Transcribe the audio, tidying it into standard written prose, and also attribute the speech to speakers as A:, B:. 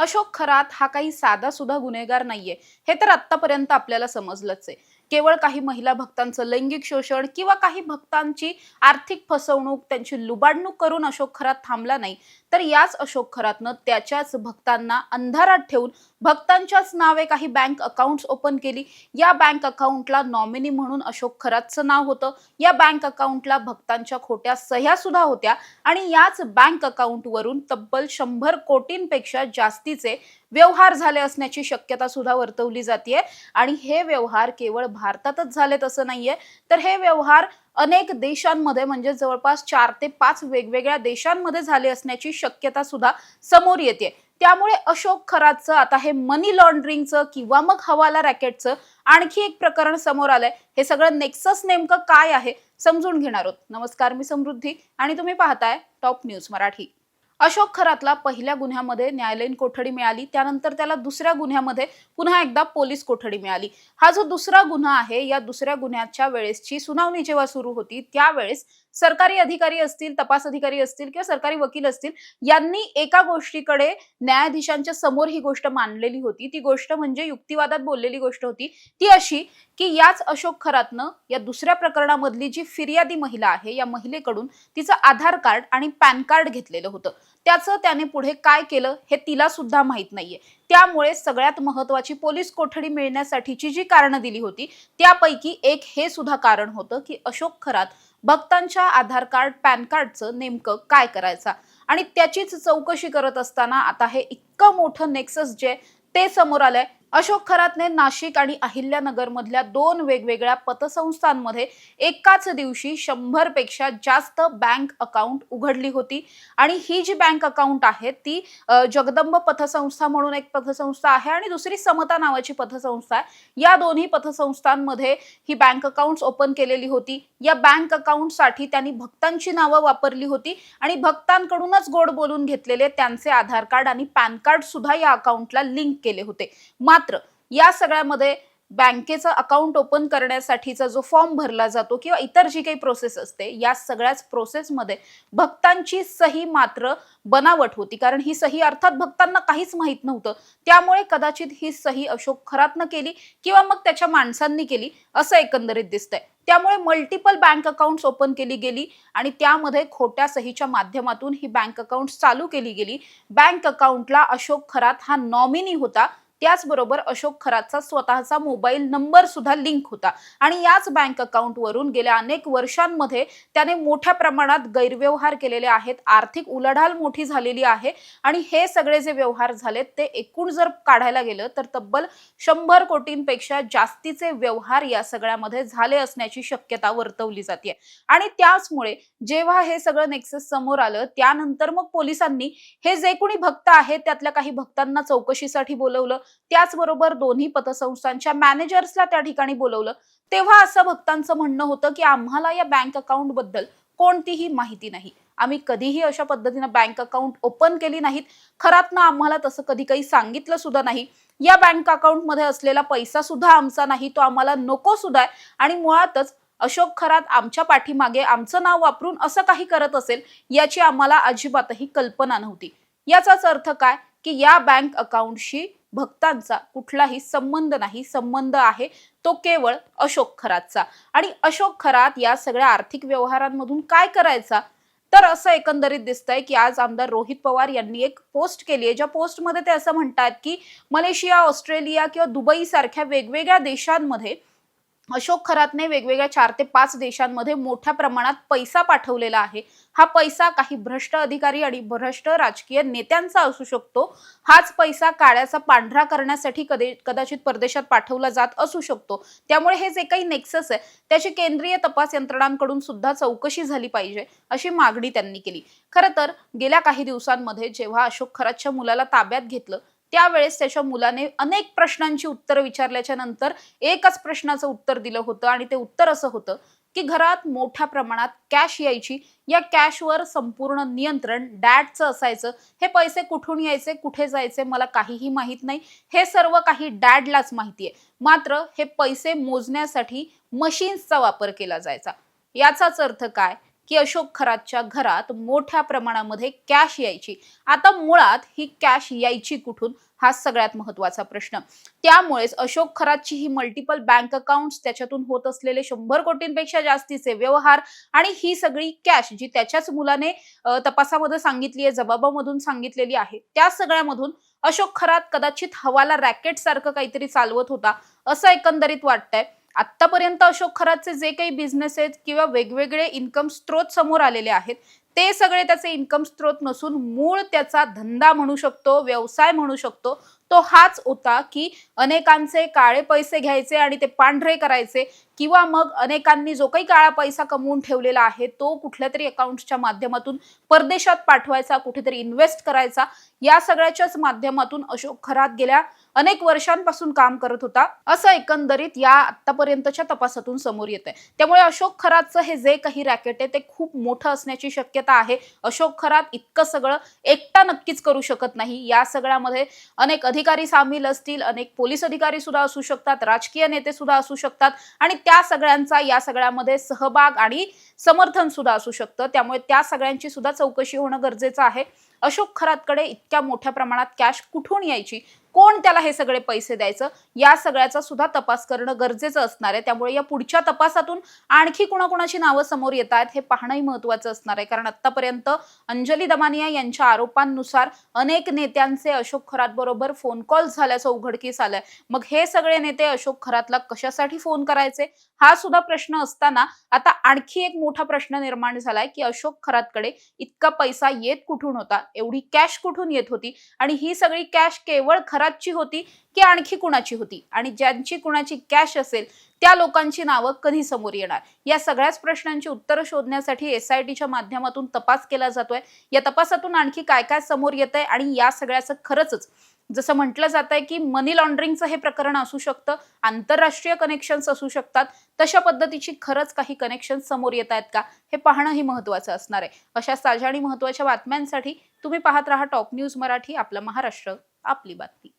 A: अशोक खरात हा काही साधा सुद्धा गुन्हेगार नाहीये हे तर आतापर्यंत आपल्याला समजलंच आहे। केवळ काही महिला भक्तांचं लैंगिक शोषण किंवा काही भक्तांची आर्थिक फसवणूक त्यांची लुबाडणूक करून अशोक खरात थांबला नाही, तर याच अशोक खरातनं त्याच्याच भक्तांना अंधारात ठेवून भक्तांच्याच नावे काही बँक अकाउंट्स ओपन केली। या बँक अकाउंटला नॉमिनी म्हणून अशोक खरातचं नाव होतं। या बँक अकाउंटला भक्तांच्या खोट्या सह्या सुद्धा होत्या आणि याच बँक अकाउंटवरून तब्बल 100 कोटींपेक्षा जास्तीचे व्यवहार झाले असण्याची शक्यता सुद्धा वर्तवली जाते। आणि हे व्यवहार केवळ भारतातच झालेत असं नाहीये, तर हे व्यवहार अनेक देशांमध्ये म्हणजे जवळपास 4 ते 5 वेगवेगळ्या देशांमध्ये झाले असण्याची शक्यता सुद्धा समोर येते। त्यामुळे अशोक खरातचं आता हे मनी लॉन्ड्रिंगचं किंवा मग हवाला रॅकेटचं आणखी एक प्रकरण समोर आलंय। हे सगळं नेक्सस नेमकं काय आहे समजून घेणार आहोत। नमस्कार, मी समृद्धी आणि तुम्ही पाहताय टॉप न्यूज मराठी। अशोक खरातला पहिल्या गुन्ह्यामध्ये न्यायालयीन कोठडी मिळाली, त्यानंतर त्याला दुसऱ्या गुन्ह्यामध्ये पुन्हा एकदा पोलीस कोठडी मिळाली। हा जो दुसरा गुन्हा आहे, या दुसऱ्या गुन्ह्याच्या वेळेसची सुनावणी जेव्हा सुरू होती त्यावेळेस सरकारी अधिकारी असतील, तपास अधिकारी असतील किंवा सरकारी वकील असतील, यांनी एका गोष्टीकडे न्यायाधीशांच्या समोर ही गोष्ट मांडलेली होती। ती गोष्ट म्हणजे युक्तिवादात बोललेली गोष्ट होती, ती अशी की याच अशोक खरातनं या दुसऱ्या प्रकरणामधली जी फिर्यादी महिला आहे, या महिलेकडून तिचं आधार कार्ड आणि पॅन कार्ड घेतलेलं होतं। त्याचं त्याने पुढे काय केलं हे तिला सुद्धा माहित नाहीये। त्यामुळे सगळ्यात महत्त्वाची पोलीस कोठडी मिळण्यासाठीची जी कारणं दिली होती त्यापैकी एक हे सुद्धा कारण होतं की अशोक खरात भक्तांच्या आधार कार्ड पॅन कार्डचं नेमकं काय करायचा, आणि त्याचीच चौकशी करत असताना आता हे इतकं मोठं नेक्सस जे ते समोर आलंय। अशोक खरातने नाशिक आणि अहिल्यानगर मधल्या 2 वेगवेगळ्या पतसंस्थांमध्ये एकाच दिवशी 100 पेक्षा जास्त बँक अकाउंट उघडली होती। आणि ही जी बँक अकाउंट आहे ती जगदंब पतसंस्था म्हणून एक पतसंस्था आहे आणि दुसरी समता नावाची पतसंस्था आहे। या दोन्ही पतसंस्थांमध्ये ही बँक अकाउंट्स ओपन केलेली होती। या बँक अकाउंटसाठी त्यांनी भक्तांची नावं वापरली होती आणि भक्तांकडूनच गोड बोलून घेतलेले त्यांचे आधार कार्ड आणि पॅन कार्ड सुद्धा या अकाउंटला लिंक केले होते। मात्र या सगळ्यामध्ये बँकेचं अकाउंट ओपन करण्यासाठीचा जो फॉर्म भरला जातो किंवा इतर जी काही प्रोसेस असते, या सगळ्याच प्रोसेसमध्ये भक्तांची सही मात्र बनावट होती, कारण ही सही अर्थात भक्तांना काहीच माहित नव्हतं। त्यामुळे कदाचित ही सही अशोक खरातनं केली किंवा मग त्याच्या माणसांनी केली असं एकंदरीत दिसतंय। त्यामुळे मल्टिपल बँक अकाउंट्स ओपन केली गेली आणि त्यामध्ये खोट्या सहीच्या माध्यमातून ही बँक अकाउंट्स चालू केली गेली। बँक अकाउंटला अशोक खरात हा नॉमिनी होता, त्याचबरोबर अशोक खरातचा स्वतःचा मोबाईल नंबर सुद्धा लिंक होता आणि याच बँक अकाउंटवरून गेल्या अनेक वर्षांमध्ये त्याने मोठ्या प्रमाणात गैरव्यवहार केलेले आहेत। आर्थिक उलाढाल मोठी झालेली आहे आणि हे सगळे जे व्यवहार झालेत ते एकूण जर काढायला गेलं तर तब्बल 100 कोटींपेक्षा जास्तीचे व्यवहार या सगळ्यामध्ये झाले असण्याची शक्यता वर्तवली जाते। आणि त्याचमुळे जेव्हा हे सगळं नेक्सस समोर आलं त्यानंतर मग पोलिसांनी हे जे कोणी भक्त आहेत त्यातल्या काही भक्तांना चौकशीसाठी बोलवलं, त्याचबरोबर दोन्ही पतसंस्थांच्या मॅनेजर्सला त्या ठिकाणी बोलवलं। तेव्हा असं भक्तांचं म्हणणं होतं की आम्हाला या बँक अकाउंट बद्दल कोणतीही माहिती नाही, आम्ही कधीही अशा पद्धतीने बँक अकाउंट ओपन केली नाहीत, खरातनं आम्हाला तसं कधी काही सांगितलं सुद्धा नाही। या बँक अकाउंट मध्ये असलेला पैसा सुद्धा आमचा नाही, तो आम्हाला नको सुद्धा आहे आणि मुळातच अशोक खरात आमच्या पाठीमागे आमचं नाव वापरून असं काही करत असेल याची आम्हाला अजिबातही कल्पना नव्हती। याचाच अर्थ काय की या बँक अकाउंटशी भक्तांचा कुठलाही संबंध नाही, संबंध आहे तो केवळ अशोक खरातचा। आणि अशोक खरात या सगळ्या आर्थिक व्यवहारांमधून काय करायचा, तर असं एकंदरीत दिसतंय की आज आमदार रोहित पवार यांनी एक पोस्ट केली आहे, ज्या पोस्टमध्ये ते असं म्हणतात की मलेशिया, ऑस्ट्रेलिया किंवा दुबई सारख्या वेगवेगळ्या देशांमध्ये अशोक खरातने वेगवेगळ्या 4 ते 5 देशांमध्ये मोठ्या प्रमाणात पैसा पाठवलेला आहे। हा पैसा काही भ्रष्ट अधिकारी आणि भ्रष्ट राजकीय नेत्यांचा असू शकतो। हाच पैसा काळ्याचा पांढरा करण्यासाठी कदाचित परदेशात पाठवला जात असू शकतो। त्यामुळे हे जे काही नेक्सस आहे त्याची केंद्रीय तपास यंत्रणांकडून सुद्धा चौकशी झाली पाहिजे अशी मागणी त्यांनी केली। खरं तर गेल्या काही दिवसांमध्ये जेव्हा अशोक खरातच्या मुलाला ताब्यात घेतलं त्यावेळेस त्याच्या मुलाने अनेक प्रश्नांची उत्तरं विचारल्याच्या नंतर एकच प्रश्नाचं उत्तर दिलं होतं आणि ते उत्तर असं होतं की घरात मोठ्या प्रमाणात कॅश यायची, या कॅशवर संपूर्ण नियंत्रण डॅडचं असायचं। हे पैसे कुठून यायचे, कुठे जायचे मला काहीही माहित नाही, हे सर्व काही डॅडलाच माहितीये। मात्र हे पैसे मोजण्यासाठी मशीन्सचा वापर केला जायचा। याचाच अर्थ काय की अशोक खरातच्या घरात मोठ्या प्रमाणामध्ये कॅश यायची. आता मुळात ही कॅश यायची कुठून, हा सगळ्यात महत्त्वाचा प्रश्न. त्यामुळेच अशोक खरातची ही मल्टिपल बँक अकाउंट्स, त्याच्यातून होत असलेले 100 कोटींपेक्षा जास्तीचे व्यवहार आणि ही सगळी कॅश जी त्याच्याच मुलाने तपासामध्ये सांगितली आहे, जबाबामधून सांगितलेली आहे, त्या सगळ्यामधून अशोक खरात कदाचित हवाला रॅकेट सारखं काहीतरी चालवत होता, असं एकंदरीत वाटतंय. आतापर्यंत अशोक खरातचे जे काही बिझनेस आहेत किंवा वेगवेगळे इन्कम स्त्रोत समोर आलेले आहेत, ते सगळे त्याचे इन्कम स्त्रोत नसून मूळ त्याचा धंदा म्हणू शकतो, व्यवसाय म्हणू शकतो, तो हाच होता की अनेकांचे काळे पैसे घ्यायचे आणि ते पांढरे करायचे, किंवा मग अनेकांनी जो काही काळा पैसा कमवून ठेवलेला आहे तो कुठल्या तरी अकाउंट्सच्या माध्यमातून परदेशात पाठवायचा, कुठेतरी इन्व्हेस्ट करायचा. या सगळ्याच्याच माध्यमातून अशोक खरात गेल्या अनेक वर्षांपासून काम करत होता, असं एकंदरीत या आतापर्यंतच्या तपासातून समोर येत आहे. त्यामुळे अशोक खरातचं हे जे काही रॅकेट आहे ते खूप मोठं असण्याची शक्यता आहे. अशोक खरात इतकं सगळं एकटा नक्कीच करू शकत नाही. या सगळ्यामध्ये अनेक अधिकारी सामील असतील, अनेक पोलीस अधिकारी सुद्धा असू शकतात, राजकीय नेते सुद्धा असू शकतात आणि त्या सगळ्यांचा या सगळ्यामध्ये सहभाग आणि समर्थन सुद्धा असू शकतं. त्यामुळे त्या सगळ्यांची सुद्धा चौकशी होणं गरजेचं आहे. अशोक खरातकडे इतक्या मोठ्या प्रमाणात कॅश कुठून यायची, कोण त्याला हे सगळे पैसे द्यायचं, या सगळ्याचा सुद्धा तपास करणं गरजेचं असणार आहे. त्यामुळे या पुढच्या तपासातून आणखी कुणाकुणाची नावं समोर येत आहेत हे पाहणंही महत्त्वाचं असणार आहे. कारण आतापर्यंत अंजली दमानिया यांच्या आरोपांनुसार अनेक नेत्यांचे अशोक खरात बरोबर फोन कॉल झाल्याचं उघडकीस आलंय. मग हे सगळे नेते अशोक खरातला कशासाठी फोन करायचे, हा सुद्धा प्रश्न असताना आता आणखी एक मोठा प्रश्न निर्माण झालाय की अशोक खरातकडे इतका पैसा येत कुठून होता, एवढी कॅश कुठून येत होती आणि ही सगळी कॅश केवळ खरातची होती की आणखी कुणाची होती, आणि ज्यांची कुणाची कॅश असेल त्या लोकांची नावं कधी समोर येणार. या सगळ्याच प्रश्नांची उत्तरं शोधण्यासाठी SITच्या माध्यमातून तपास केला जातोय. या तपासातून आणखी काय काय समोर येतंय आणि या सगळ्याचं खरंच जसं म्हटलं जात आहे की मनी लॉन्ड्रिंगचं हे प्रकरण असू शकतं, आंतरराष्ट्रीय कनेक्शन्स असू शकतात, तशा पद्धतीची खरंच काही कनेक्शन समोर येत आहेत का, हे पाहणंही महत्त्वाचं असणार आहे. अशा ताज्या आणि महत्त्वाच्या बातम्यांसाठी तुम्ही पाहत राहा टॉप न्यूज मराठी. आपला महाराष्ट्र, आपली बातमी.